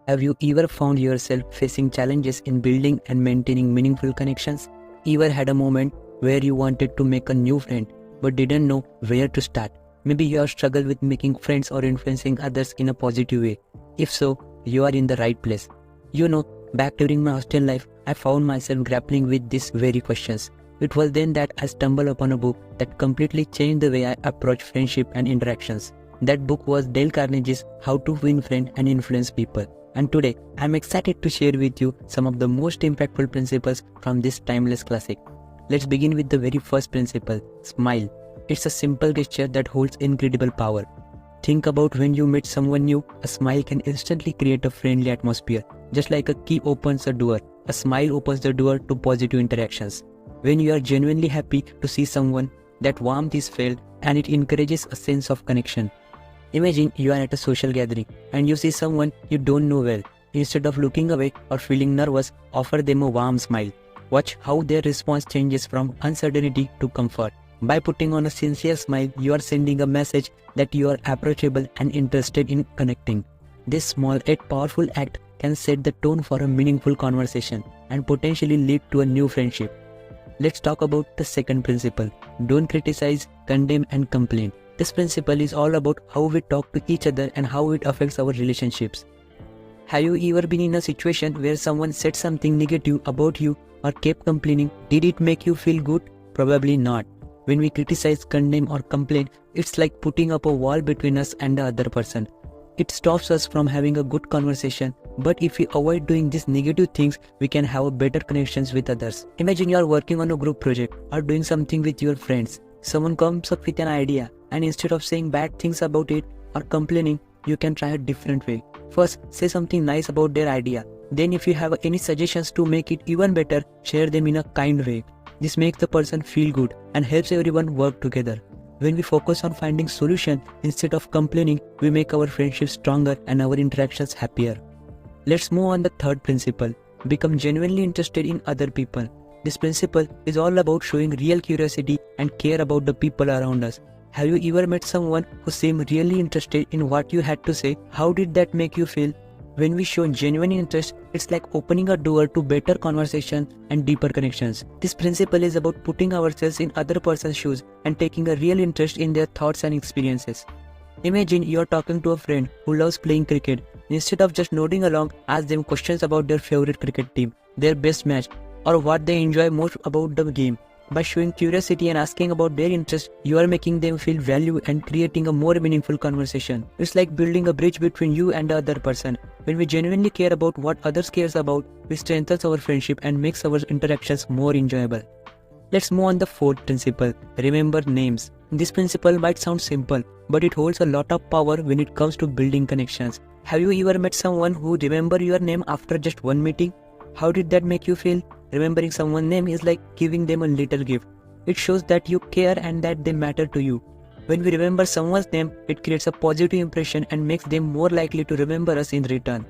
Have you ever found yourself facing challenges in building and maintaining meaningful connections? Ever had a moment where you wanted to make a new friend but didn't know where to start? Maybe you have struggled with making friends or influencing others in a positive way. If so, you are in the right place. Back during my hostel life, I found myself grappling with these very questions. It was then that I stumbled upon a book that completely changed the way I approach friendship and interactions. That book was Dale Carnegie's How to Win Friends and Influence People. And today, I'm excited to share with you some of the most impactful principles from this timeless classic. Let's begin with the very first principle, smile. It's a simple gesture that holds incredible power. Think about when you meet someone new, a smile can instantly create a friendly atmosphere. Just like a key opens a door, a smile opens the door to positive interactions. When you are genuinely happy to see someone, that warmth is felt and it encourages a sense of connection. Imagine you are at a social gathering and you see someone you don't know well. Instead of looking away or feeling nervous, offer them a warm smile. Watch how their response changes from uncertainty to comfort. By putting on a sincere smile, you are sending a message that you are approachable and interested in connecting. This small yet powerful act can set the tone for a meaningful conversation and potentially lead to a new friendship. Let's talk about the second principle. Don't criticize, condemn and complain. This principle is all about how we talk to each other and how it affects our relationships. Have you ever been in a situation where someone said something negative about you or kept complaining? Did it make you feel good? Probably not. When we criticize, condemn or complain, it's like putting up a wall between us and the other person. It stops us from having a good conversation, but if we avoid doing these negative things, we can have better connections with others. Imagine you are working on a group project or doing something with your friends. Someone comes up with an idea, and instead of saying bad things about it or complaining, you can try a different way. First, say something nice about their idea. Then if you have any suggestions to make it even better, share them in a kind way. This makes the person feel good and helps everyone work together. When we focus on finding solutions instead of complaining, we make our friendships stronger and our interactions happier. Let's move on the third principle. Become genuinely interested in other people. This principle is all about showing real curiosity and care about the people around us. Have you ever met someone who seemed really interested in what you had to say? How did that make you feel? When we show genuine interest, it's like opening a door to better conversation and deeper connections. This principle is about putting ourselves in other person's shoes and taking a real interest in their thoughts and experiences. Imagine you're talking to a friend who loves playing cricket. Instead of just nodding along, ask them questions about their favorite cricket team, their best match, or what they enjoy most about the game. By showing curiosity and asking about their interest, you are making them feel valued and creating a more meaningful conversation. It's like building a bridge between you and the other person. When we genuinely care about what others cares about, we strengthen our friendship and makes our interactions more enjoyable. Let's move on the fourth principle. Remember names. This principle might sound simple, but it holds a lot of power when it comes to building connections. Have you ever met someone who remembered your name after just one meeting? How did that make you feel? Remembering someone's name is like giving them a little gift. It shows that you care and that they matter to you. When we remember someone's name, it creates a positive impression and makes them more likely to remember us in return.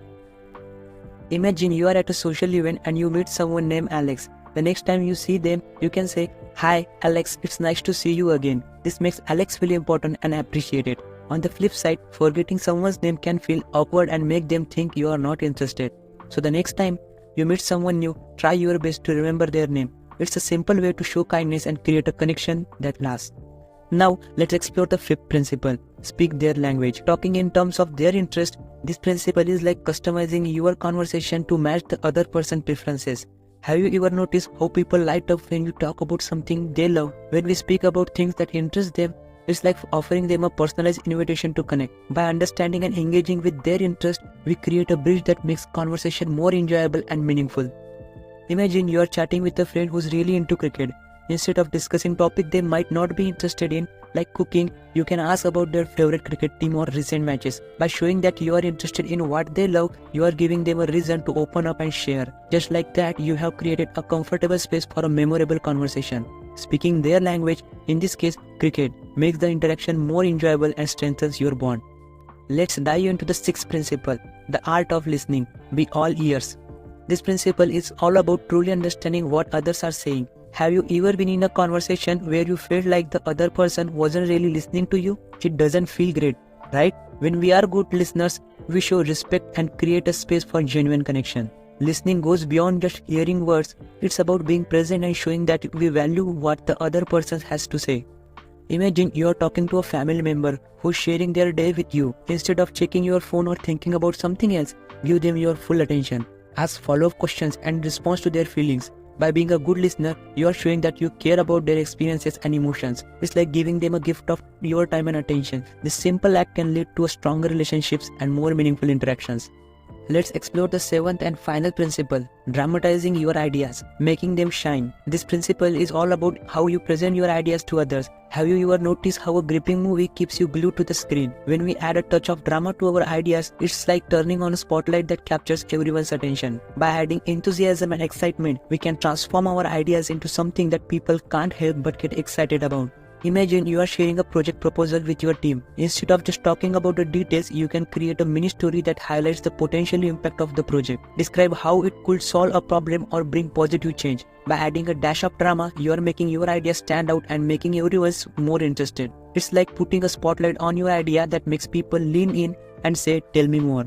Imagine you are at a social event and you meet someone named Alex. The next time you see them, you can say, "Hi Alex, it's nice to see you again." This makes Alex feel important and appreciated. On the flip side, forgetting someone's name can feel awkward and make them think you are not interested. So the next time you meet someone new, try your best to remember their name. It's a simple way to show kindness and create a connection that lasts. Now, let's explore the fifth principle. Speak their language. Talking in terms of their interest, this principle is like customizing your conversation to match the other person's preferences. Have you ever noticed how people light up when you talk about something they love? When we speak about things that interest them, it's like offering them a personalized invitation to connect. By understanding and engaging with their interest, we create a bridge that makes conversation more enjoyable and meaningful. Imagine you are chatting with a friend who's really into cricket. Instead of discussing topics they might not be interested in, like cooking, you can ask about their favorite cricket team or recent matches. By showing that you are interested in what they love, you are giving them a reason to open up and share. Just like that, you have created a comfortable space for a memorable conversation. Speaking their language, in this case cricket, makes the interaction more enjoyable and strengthens your bond. Let's dive into the sixth principle, the art of listening. Be all ears. This principle is all about truly understanding what others are saying. Have you ever been in a conversation where you felt like the other person wasn't really listening to you? It doesn't feel great, right? When we are good listeners, We show respect and create a space for genuine connection. Listening goes beyond just hearing words. It's about being present and showing that we value what the other person has to say. Imagine you're talking to a family member who's sharing their day with you. Instead of checking your phone or thinking about something else, give them your full attention. Ask follow-up questions and respond to their feelings. By being a good listener, you are showing that you care about their experiences and emotions. It's like giving them a gift of your time and attention. This simple act can lead to stronger relationships and more meaningful interactions. Let's explore the seventh and final principle, dramatizing your ideas, making them shine. This principle is all about how you present your ideas to others. Have you ever noticed how a gripping movie keeps you glued to the screen? When we add a touch of drama to our ideas, it's like turning on a spotlight that captures everyone's attention. By adding enthusiasm and excitement, we can transform our ideas into something that people can't help but get excited about. Imagine you are sharing a project proposal with your team. Instead of just talking about the details, you can create a mini story that highlights the potential impact of the project. Describe how it could solve a problem or bring positive change. By adding a dash of drama, you are making your idea stand out and making everyone more interested. It's like putting a spotlight on your idea that makes people lean in and say, "Tell me more."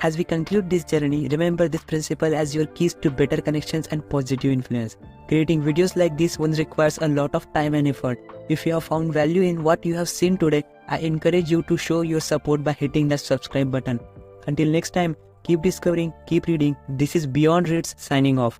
As we conclude this journey, remember this principle as your keys to better connections and positive influence. Creating videos like this one requires a lot of time and effort. If you have found value in what you have seen today, I encourage you to show your support by hitting that subscribe button. Until next time, keep discovering, keep reading. This is Beyond Reads signing off.